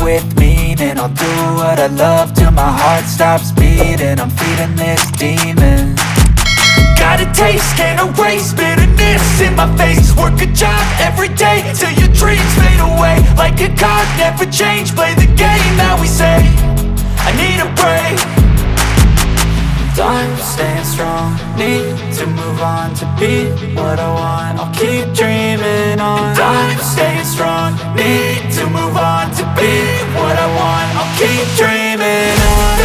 with me, and I'll do what I love till my heart stops beating. I'm feeding this demon. Got a taste, can't erase bitterness in my face. Work a job every day till your dreams fade away. Like a card, never change, play the game that we say. I need a break. I'm staying strong, need to move on to be what I want. I'll keep dreaming on. I'm staying strong, need to move on to be what I want. I'll keep dreaming on.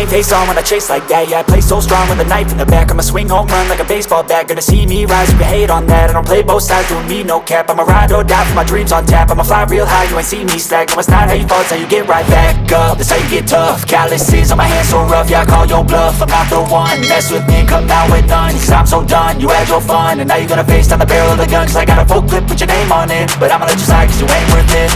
Face on when I chase like that. Yeah, I play so strong with a knife in the back. I'ma swing home run like a baseball bat. Gonna see me rise, you can hate on that. I don't play both sides, doing me no cap. I'ma ride or die for my dreams on tap. I'ma fly real high, you ain't see me slack. No, it's not how you fall, it's how you get right back up. That's how you get tough. Calluses on my hands so rough, yeah, I call your bluff. I'm not the one, mess with me and come out with none. Cause I'm so done, you had your fun. And now you're gonna face down the barrel of the gun. Cause I got a full clip, put your name on it. But I'ma let you slide cause you ain't worth it.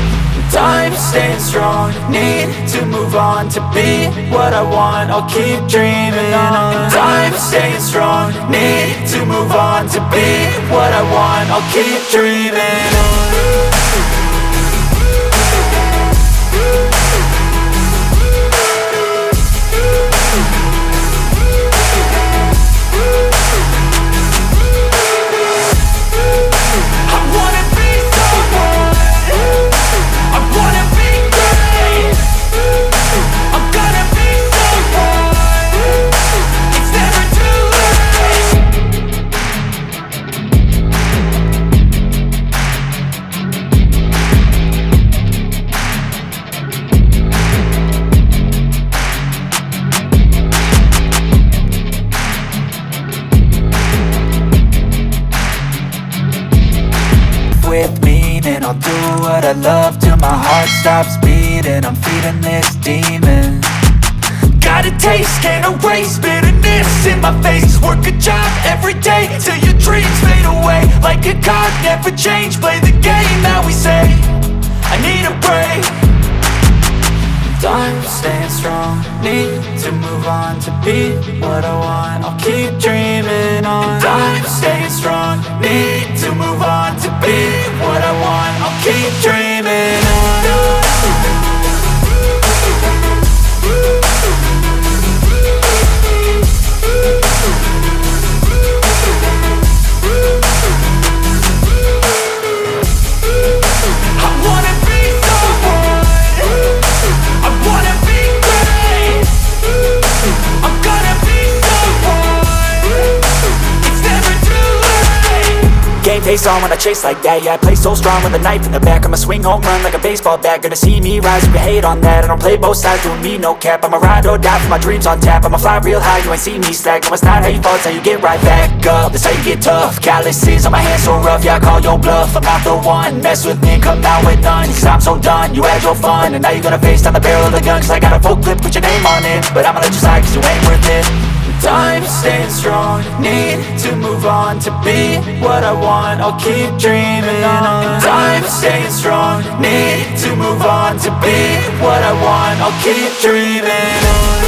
I'm staying strong, need to move on to be what I want. I'll keep dreaming on. I'm staying strong, need to move on to be what I want. I'll keep dreaming on. With me, and I'll do what I love till my heart stops beating. I'm feeding this demon. Got a taste, can't erase bitterness in my face. Work a job every day till your dreams fade away. Like a card, never change, play the game that we say. I need a break. I'm staying strong, need to move on to be what I want. I'll keep dreaming on. I'm staying strong, need to move on to be what I want. I'll keep dreaming on. Face on when I chase like that. Yeah, I play so strong with a knife in the back. I'ma swing home run like a baseball bat. Gonna see me rise, you can hate on that. I don't play both sides, doing me no cap. I'ma ride or die for my dreams on tap. I'ma fly real high, you ain't see me slack. No, it's not how you fall, it's how you get right back up. That's how you get tough. Calluses on my hands so rough, yeah, I call your bluff. I'm not the one, mess with me and come out with none. Cause I'm so done, you had your fun. And now you're gonna face down the barrel of the gun. Cause I got a full clip, put your name on it. But I'ma let you slide cause you ain't worth it. I'm staying strong, need to move on to be what I want. I'll keep dreaming on. I'm staying strong, need to move on to be what I want. I'll keep dreaming on.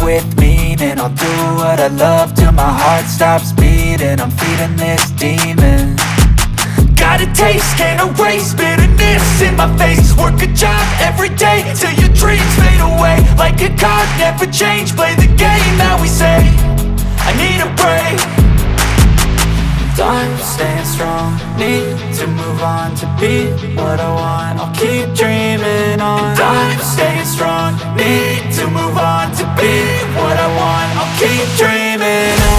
With me, and I'll do what I love till my heart stops beating. I'm feeding this demon. Got a taste, can't erase bitterness in my face. Work a job every day till your dreams fade away. Like a card, never change, play the game that we say. I need a break. strong, need to move on to be what I want. I'll keep dreaming on. And I'm staying strong, need to move on to be what I want. I'll keep dreaming on.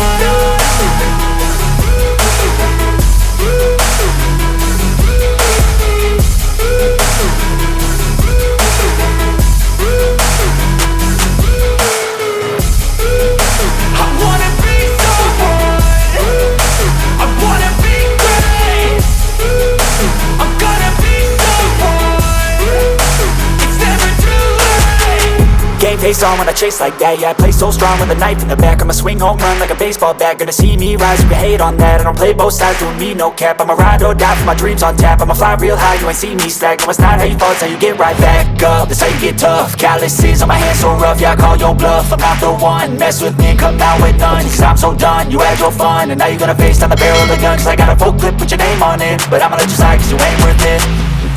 Face on when I chase like that. Yeah, I play so strong with a knife in the back. I'ma swing home run like a baseball bat. Gonna see me rise, you can hate on that. I don't play both sides, doing me no cap. I'ma ride or die for my dreams on tap. I'ma fly real high, you ain't see me slack. No, it's not how you fall, it's how you get right back up. That's how you get tough. Calluses on my hands so rough, yeah, I call your bluff. I'm not the one, mess with me and come out with none. Cause I'm so done, you had your fun. And now you're gonna face down the barrel of the gun. Cause I got a full clip, put your name on it. But I'ma let you slide cause you ain't worth it.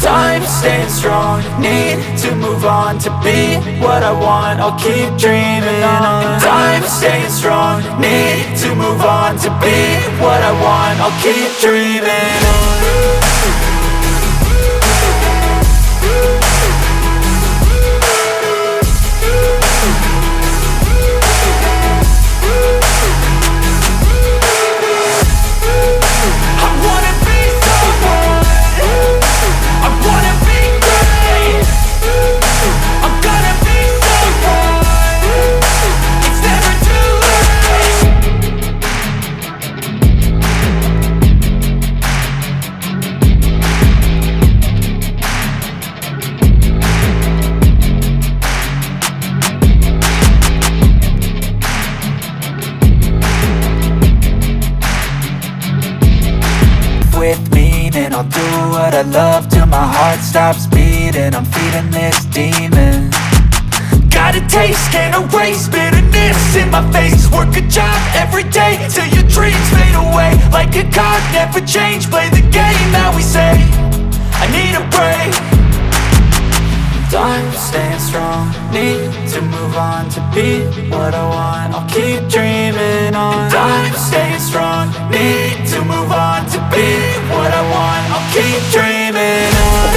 I'm staying strong, need to move on to be what I want. I'll keep dreaming on. I'm staying strong, need to move on to be what I want. I'll keep dreaming on. With me, and I'll do what I love till my heart stops beating. I'm feeding this demon. Got a taste, can't erase bitterness in my face. Work a job every day till your dreams fade away. Like a card, never change, play the game that we say. I need a break. I'm staying strong, need to move on to be what I want. I'll keep dreaming on. I'm staying strong, need to move on to be what I want. I'll keep dreaming on.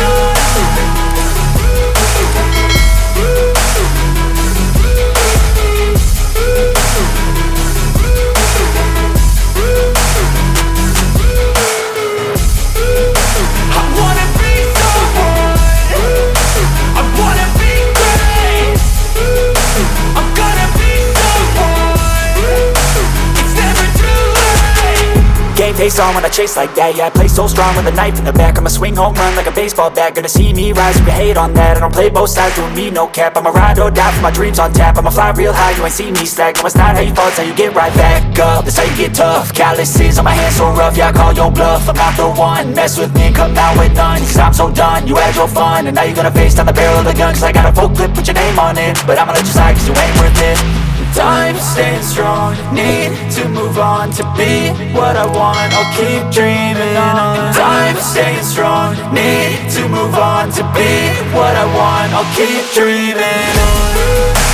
Face on when I chase like that. Yeah, I play so strong with a knife in the back. I'ma swing home run like a baseball bat. Gonna see me rise, you can hate on that. I don't play both sides, doing me no cap. I'ma ride or die for my dreams on tap. I'ma fly real high, you ain't see me slack. No, it's not how you fall, it's how you get right back up. That's how you get tough. Calluses on my hands so rough, yeah, I call your bluff. I'm not the one, mess with me and come out with none. Cause I'm so done, you had your fun. And now you're gonna face down the barrel of the gun. Cause I got a full clip, put your name on it. But I'ma let you slide cause you ain't worth it. I'm staying strong, need to move on to be what I want. I'll keep dreaming on. I'm staying strong, need to move on to be what I want. I'll keep dreaming on.